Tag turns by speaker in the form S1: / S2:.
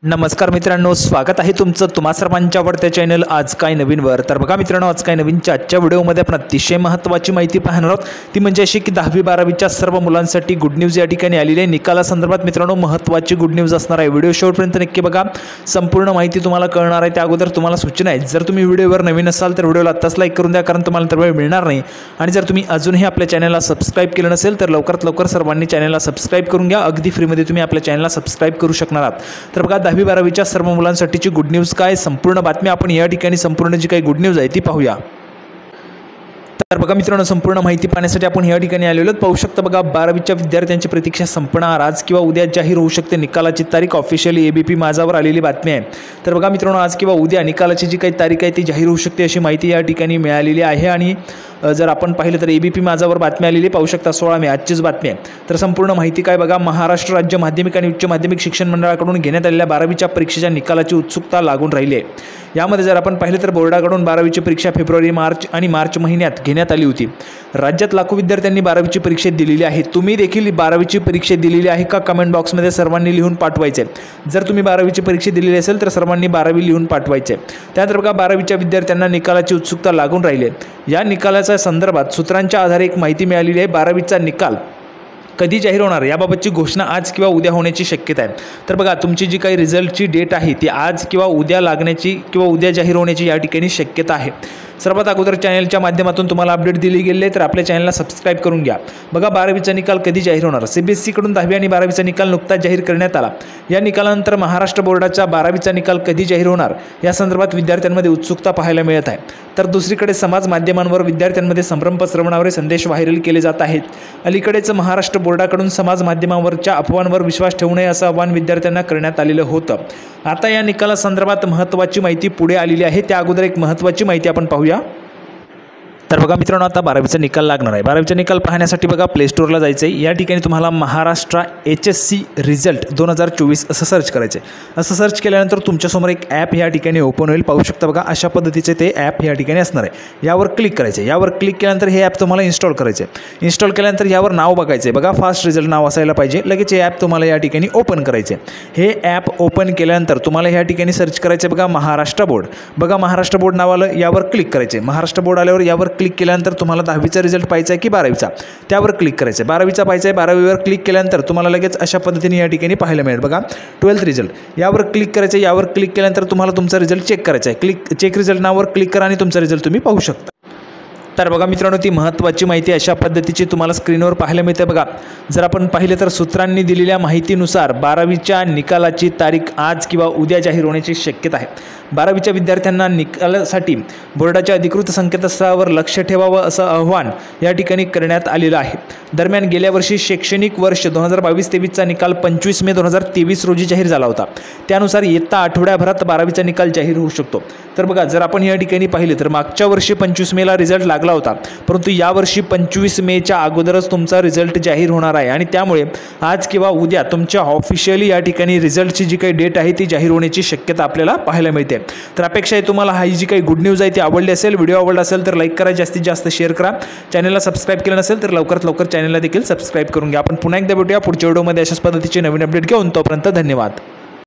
S1: नमस्कार मित्रांनो, स्वागत आहे तुमचं तुम्हा सर्वांच्या आवडत्या चॅनल आज काय नवीनवर। तर बघा मित्रांनो, आज काय नवीनच्या आजच्या व्हिडिओमध्ये आपण अतिशय महत्त्वाची माहिती पाहणार आहोत। ती म्हणजे अशी की 10वी 12वीच्या सर्व मुलांसाठी गुड न्यूज या ठिकाणी आलेली आहे। निकालासंदर्भात मित्रांनो महत्त्वाची गुड न्यूज असणार आहे। व्हिडिओ शेवटपर्यंत नक्की बघा, संपूर्ण माहिती तुम्हाला कळणार आहे। त्या अगोदर तुम्हाला सूचना आहे, जर तुम्ही व्हिडिओवर नवीन असाल तर व्हिडिओला आत्ताच लाईक करून द्या, कारण तुम्हाला तर वेळ मिळणार नाही। आणि जर तुम्ही अजूनही आपल्या चॅनलला सबस्क्राइब केलं नसेल तर लवकरात लवकर सर्वांनी चॅनलला सबस्क्राइब करून घ्या। अगदी फ्रीमध्ये तुम्ही आपल्या चॅनलला सबस्क्राइब करू शकणार आहात। तर बघा, 10वी 12वीच्या सर्व मुलांसाठीची गुड न्यूज काय, संपूर्ण बातमी आपण या ठिकाणी संपूर्ण जी काही गुड न्यूज आहे ती पाहूया। तर बघा मित्रांनो, संपूर्ण माहिती पाहण्यासाठी आपण या ठिकाणी आलेलो पाहू शकता। बघा, 12वीच्या विद्यार्थ्यांची प्रतीक्षा संपणार, आज किंवा उद्या जाहीर होऊ शकते निकालाची तारीख। ऑफिशियली एबीपी माझावर आलेली बातमी आहे। तर बघा मित्रांनो, आज किंवा उद्या निकालाची जी काही तारीख आहे ती जाहीर होऊ शकते अशी माहिती या ठिकाणी मिळालेली आहे। आणि जर आपण पाहिलं तर एबीपी माझावर बातमी आलेली पाहू शकता, 16 मे आजचीच बातमी आहे। तर संपूर्ण माहिती काय बघा, महाराष्ट्र राज्य माध्यमिक आणि उच्च माध्यमिक शिक्षण मंडळाकडून घेण्यात आलेल्या 12वीच्या परीक्षेच्या निकालाची उत्सुकता लागून राहिली आहे। यामध्ये जर आपण पाहिलं तर बोर्डाकडून 12वीची परीक्षा फेब्रुवारी मार्च महिन्यात घेण्यात आली होती। राज्यात लाखो विद्यार्थ्यांनी 12वीची परीक्षा दिलेली आहे। तुम्ही देखील 12वीची परीक्षा दिलेली आहे का, कमेंट बॉक्समध्ये सर्वांनी लिहून पाठवायचे। जर तुम्ही 12वीची परीक्षा दिलेली असेल तर सर्वांनी 12वी लिहून पाठवायचे। त्यानंतर बघा, 12वीच्या विद्यार्थ्यांना निकालाची उत्सुकता लागून राहिली आहे। या निकालाच्या संदर्भात सूत्रांच्या आधारे एक माहिती मिळालेली आहे। 12वीचा निकाल कधी जाहीर होणार याबाबतची घोषणा आज किंवा उद्या होण्याची शक्यता आहे। तर बघा, तुमची जी काही रिझल्टची डेट आहे ती आज किंवा उद्या लागण्याची किंवा उद्या जाहीर होण्याची या ठिकाणी शक्यता आहे। सर्वात अगोदर चॅनलच्या माध्यमातून तुम्हाला अपडेट दिली गेली आहे, तर आपल्या चॅनलला सबस्क्राइब करून घ्या। बघा, 12वीचा निकाल कधी जाहीर होणार, सीबीएसईकडून 10वी आणि 12वीचा निकाल नुकताच जाहीर करण्यात आला। या निकालानंतर महाराष्ट्र बोर्डाचा 12वीचा निकाल कधी जाहीर होणार या संदर्भात विद्यार्थ्यांमध्ये उत्सुकता पाहायला मिळत आहे। तर दुसरीकडे समाज माध्यमांवर विद्यार्थ्यांमध्ये संभ्रम पसरवणारे संदेश व्हायरल केले जात आहेत। अलीकडेच महाराष्ट्र बोर्डाकडून समाज माध्यमांवरच्या अफवांवर विश्वास ठेवू नये असं आवाहन विद्यार्थ्यांना करण्यात आलेलं होतं। आता या निकालासंदर्भात महत्त्वाची माहिती पुढे आलेली आहे। त्या अगोदर एक महत्त्वाची माहिती आपण पाहूया। तर बघा मित्रांनो, आता 12वीचा निकाल लागणार आहे। 12वीचा निकाल पाहण्यासाठी बघा प्ले स्टोअरला जायचं आहे। या ठिकाणी तुम्हाला महाराष्ट्र HSC रिझल्ट 2024 असं सर्च करायचं आहे। असं सर्च केल्यानंतर तुमच्यासमोर एक ॲप या ठिकाणी ओपन होईल, पाहू शकता। बघा, अशा पद्धतीचे ते ॲप या ठिकाणी असणार आहे। यावर क्लिक करायचं आहे। यावर क्लिक केल्यानंतर हे ॲप तुम्हाला इन्स्टॉल करायचं आहे। इन्स्टॉल केल्यानंतर यावर नाव बघायचं आहे। बघा, फास्ट रिझल्ट नाव असायला पाहिजे। लगेच हे ॲप तुम्हाला या ठिकाणी ओपन करायचे आहे। हे ॲप ओपन केल्यानंतर तुम्हाला या ठिकाणी सर्च करायचं आहे। बघा, महाराष्ट्र बोर्ड। बघा, महाराष्ट्र बोर्ड नाव आलं, यावर क्लिक करायचं आहे। महाराष्ट्र बोर्ड आल्यावर यावर क्लिक केल्यानंतर तुम्हाला 10वीचा रिझल्ट पाहायचा आहे की 12वीचा, त्यावर क्लिक करायचं आहे। 12वीचा पाहायचा आहे, 12वीवर क्लिक केल्यानंतर तुम्हाला लगेच अशा पद्धतीने या ठिकाणी पाहायला मिळेल। बघा, 12th रिझल्ट यावर क्लिक करायचं आहे। यावर क्लिक केल्यानंतर तुम्हाला तुमचा रिझल्ट चेक करायचा आहे। चेक रिझल्ट नावावर क्लिक करा आणि तुमचा रिझल्ट तुम्ही पाहू शकता। तर बघा मित्रांनो, ती महत्त्वाची माहिती अशा पद्धतीची तुम्हाला स्क्रीनवर पाहायला मिळते। बघा, जर आपण पाहिलं तर सूत्रांनी दिलेल्या माहितीनुसार 12वीच्या निकालाची तारीख आज किंवा उद्या जाहीर होण्याची शक्यता आहे। 12वीच्या विद्यार्थ्यांना निकालासाठी बोर्डाच्या अधिकृत संकेतस्थळावर लक्ष ठेवावं असं आवाहन या ठिकाणी करण्यात आलेलं आहे। दरम्यान गेल्या वर्षी शैक्षणिक वर्ष 2022-23चा निकाल 25 मे 2023 रोजी जाहीर झाला होता। त्यानुसार येत्या आठवड्याभरात 12वीचा निकाल जाहीर होऊ शकतो। तर बघा, जर आपण या ठिकाणी पाहिले तर मागच्या वर्षी 25 मेला रिझल्ट लागला होता, परंतु यावर्षी 25 मेच्या अगोदरच तुमचा रिझल्ट जाहीर होणार आहे। आणि त्यामुळे आज किंवा उद्या तुमच्या ऑफिशियली या ठिकाणी रिझल्टची जी काही डेट आहे ती जाहीर होण्याची शक्यता आपल्याला पाहायला मिळते। तर अपेक्षा आहे तुम्हाला ही जी काही गुड न्यूज आहे ती आवडली असेल। व्हिडिओ आवडला असेल तर लाईक करा, जास्तीत जास्त शेअर करा। चॅनलला सबस्क्राइब केलं नसेल तर लवकरात लवकर चॅनलला देखील सबस्क्राइब करून घ्या। आपण पुन्हा एकदा भेटूया पुढच्या व्हिडिओमध्ये अशाच पद्धतीचे नवीन अपडेट घेऊन। तोपर्यंत धन्यवाद।